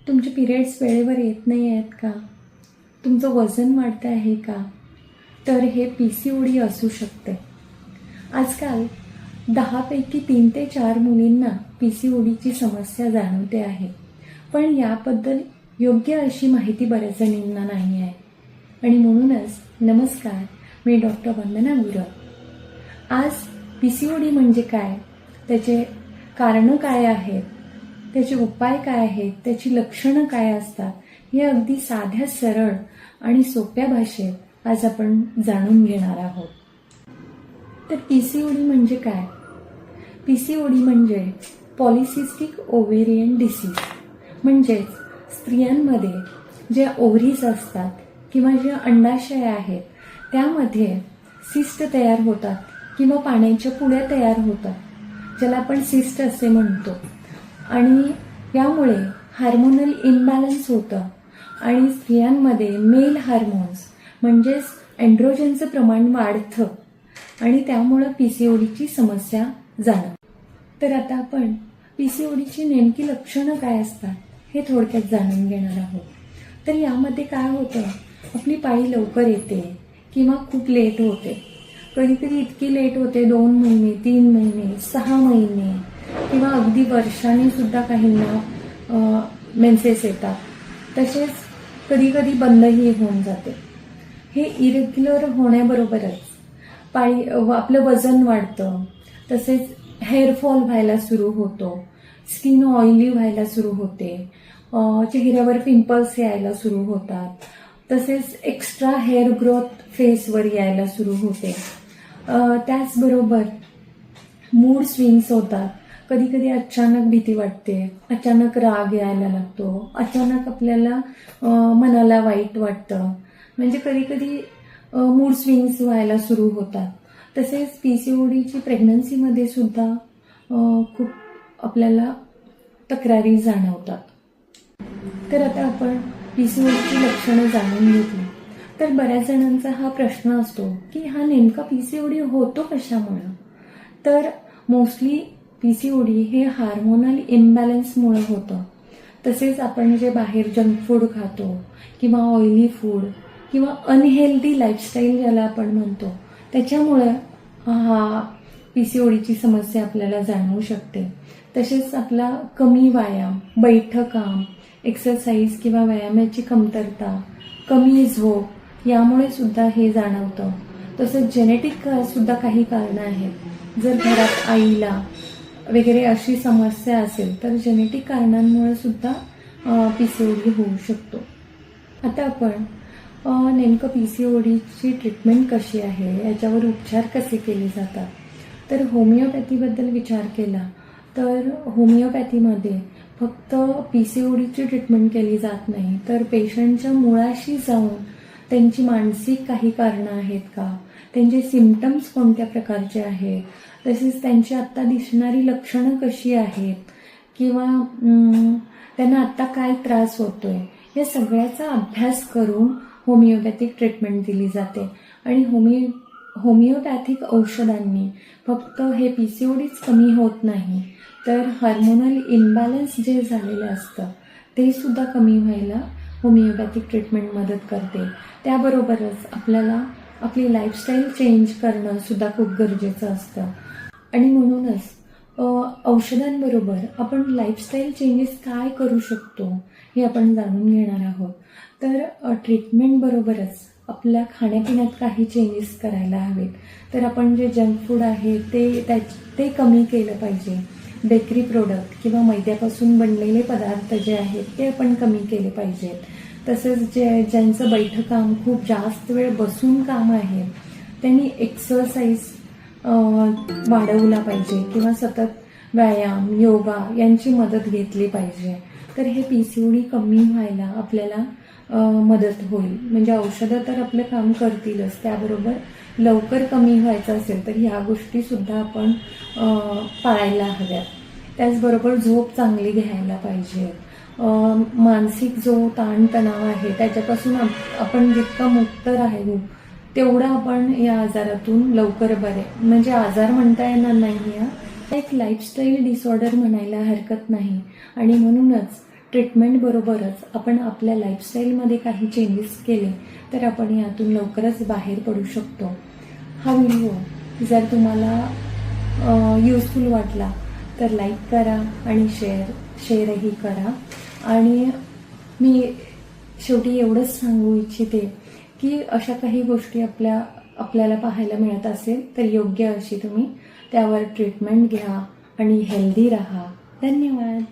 तुमचे पिरियड्स वेळेवर येत नाही आहेत का? तुमचं वजन वाढतं आहे का? तर हे PCOD असू शकते. आजकाल 10पैकी 3 ते 4 मुलींना PCODची समस्या जाणवते आहे. पण याबद्दल योग्य अशी माहिती बऱ्याच जणींना नाही आहे. आणि म्हणूनच नमस्कार, मी डॉक्टर वंदना गुरव. आज PCOD म्हणजे काय, त्याचे कारणं काय आहेत, त्याचे उपाय काय आहेत, त्याची लक्षणं काय असतात, हे अगदी साध्या सरळ आणि सोप्या भाषेत आज आपण जाणून घेणार आहोत. तर PCOD म्हणजे काय? PCOD म्हणजे पॉलिसिस्टिक ओव्हेरियन डिसीज. म्हणजेच स्त्रियांमध्ये ज्या ओव्हरीज असतात किंवा ज्या अंडाशय आहेत त्यामध्ये सिस्ट तयार होतात किंवा पाण्याच्या पुड्या तयार होतात, ज्याला आपण सिस्ट असे म्हणतो. आणि यामुळे हार्मोनल इम्बॅलन्स होतं आणि स्त्रियांमध्ये मेल हार्मोन्स म्हणजेच एंड्रोजनचं प्रमाण वाढतं आणि त्यामुळं PCODची समस्या जाणवते. तर आता आपण PCODची नेमकी लक्षणं काय असतात हे थोडक्यात जाणून घेणार आहोत. तर यामध्ये काय होतं, आपली पाळी लवकर येते किंवा खूप लेट होते. कधीकधी इतकी लेट होते 2 महिने, 3 महिने, 6 महिने किंवा अगदी वर्षाने सुद्धा काहींना मेन्सेस येतात. तसेच कधीकधी बंदही होऊन जाते. हे इरेग्युलर होण्याबरोबरच आपलं वजन वाढतं, तसेच हेअरफॉल व्हायला सुरू होतो, स्किन ऑइली व्हायला सुरू होते, चेहऱ्यावर पिंपल्स यायला सुरू होतात, तसेच एक्स्ट्रा हेअर ग्रोथ फेसवर यायला सुरू होते. त्याचबरोबर मूड स्विंग्स होतात. कधी कधी अचानक भीती वाटते, अचानक राग यायला लागतो, अचानक आपल्याला मनाला वाईट वाटतं. म्हणजे कधी कधी मूड स्विंग्स व्हायला सुरू होतात. तसेच PCODची प्रेग्नन्सीमध्ये सुद्धा खूप आपल्याला तक्रारी जाणवतात. तर आता आपण PCODची लक्षणं जाणून घेतली. तर बऱ्याच जणांचा हा प्रश्न असतो की हा नेमका PCOD होतो कशामुळं? तर मोस्टली PCOD हे हार्मोनल इम्बॅलन्समुळे होतं. तसेच आपण जे बाहेर जंक फूड खातो किंवा ऑइली फूड किंवा अनहेल्दी लाईफस्टाईल ज्याला आपण म्हणतो, त्याच्यामुळे हा PCODची समस्या आपल्याला जाणवू शकते. तसेच आपला कमी व्यायाम, बैठं काम, एक्सरसाइज किंवा व्यायामाची कमतरता, कमी झोप यामुळे सुद्धा हे जाणवतं. तसंच जेनेटिक सुद्धा काही कारणं आहेत. जर घरात आईला वगैरे अशी समस्या असेल तर जेनेटिक कारणांमुळे सुद्धा PCOD होऊ शकतो. आता आपण नेमकं PCODची ट्रीटमेंट कशी आहे, याच्यावर उपचार कसे केले जातात. तर होमिओपॅथीबद्दल विचार केला तर होमिओपॅथीमध्ये फक्त PCODची ट्रीटमेंट केली जात नाही, तर पेशंटच्या मुळाशी जाऊन त्यांची मानसिक काही कारणं आहेत का, त्यांचे सिम्पटम्स कोणत्या प्रकारचे आहेत, तसेच त्यांची आत्ता दिसणारी लक्षणं कशी आहेत किंवा त्यांना आत्ता काय त्रास होतोय, या सगळ्याचा अभ्यास करून होमिओपॅथिक ट्रीटमेंट दिली जाते. आणि होमिओपॅथिक औषधांनी फक्त हे PCODच कमी होत नाही, तर हार्मोनल इम्बॅलन्स जे झालेलं असतं ते सुद्धा कमी व्हायला होमिओपॅथिक ट्रीटमेंट मदत करते. त्याबरोबरच आपल्याला आपली लाईफस्टाईल चेंज करणं सुद्धा खूप गरजेचं असतं. आणि म्हणूनच औषधांबरोबर आपण लाईफस्टाईल चेंजेस काय करू शकतो हे आपण जाणून घेणार आहोत. तर ट्रीटमेंटबरोबरच आपल्या खाण्यापिण्यात काही चेंजेस करायला हवेत. तर आपण जे जंक फूड आहे ते कमी केलं पाहिजे. बेकरी प्रोडक्ट किंवा मैद्यापासून बनलेले पदार्थ जे आहेत ते आपण कमी केले पाहिजेत. तसंच ज्यांचं बैठं काम, खूप जास्त वेळ बसून काम आहे, त्यांनी एक्सरसाइज वाढवला पाहिजे किंवा सतत व्यायाम, योगा यांची मदत घेतली पाहिजे. तर हे PCOD कमी व्हायला आपल्याला मदत होईल. म्हणजे औषधं तर आपलं काम करतीलच, त्याबरोबर लवकर कमी व्हायचं असेल तर ह्या गोष्टीसुद्धा आपण पाळायला हव्यात. त्याचबरोबर झोप चांगली घ्यायला पाहिजे. मानसिक जो ताणतणाव आहे त्याच्यापासून आपण जितकं मुक्त राहू तेवढं आपण या आजारातून लवकर बरे, म्हणजे आजार म्हणता येणार नाही, एक लाईफस्टाईल डिसऑर्डर म्हणायला हरकत नाही. आणि म्हणूनच ट्रीटमेंटबरोबरच आपण आपल्या लाईफस्टाईलमध्ये काही चेंजेस केले तर आपण यातून लवकरच बाहेर पडू शकतो. हा व्हिडिओ जर तुम्हाला युजफुल वाटला तर लाईक करा आणि शेअरही करा. आणि मी शेवटी एवढंच सांगू इच्छिते की अशा काही गोष्टी आपल्याला पाहायला मिळत असेल तर योग्य अशी तुम्ही त्यावर ट्रीटमेंट घ्या आणि हेल्दी राहा. धन्यवाद.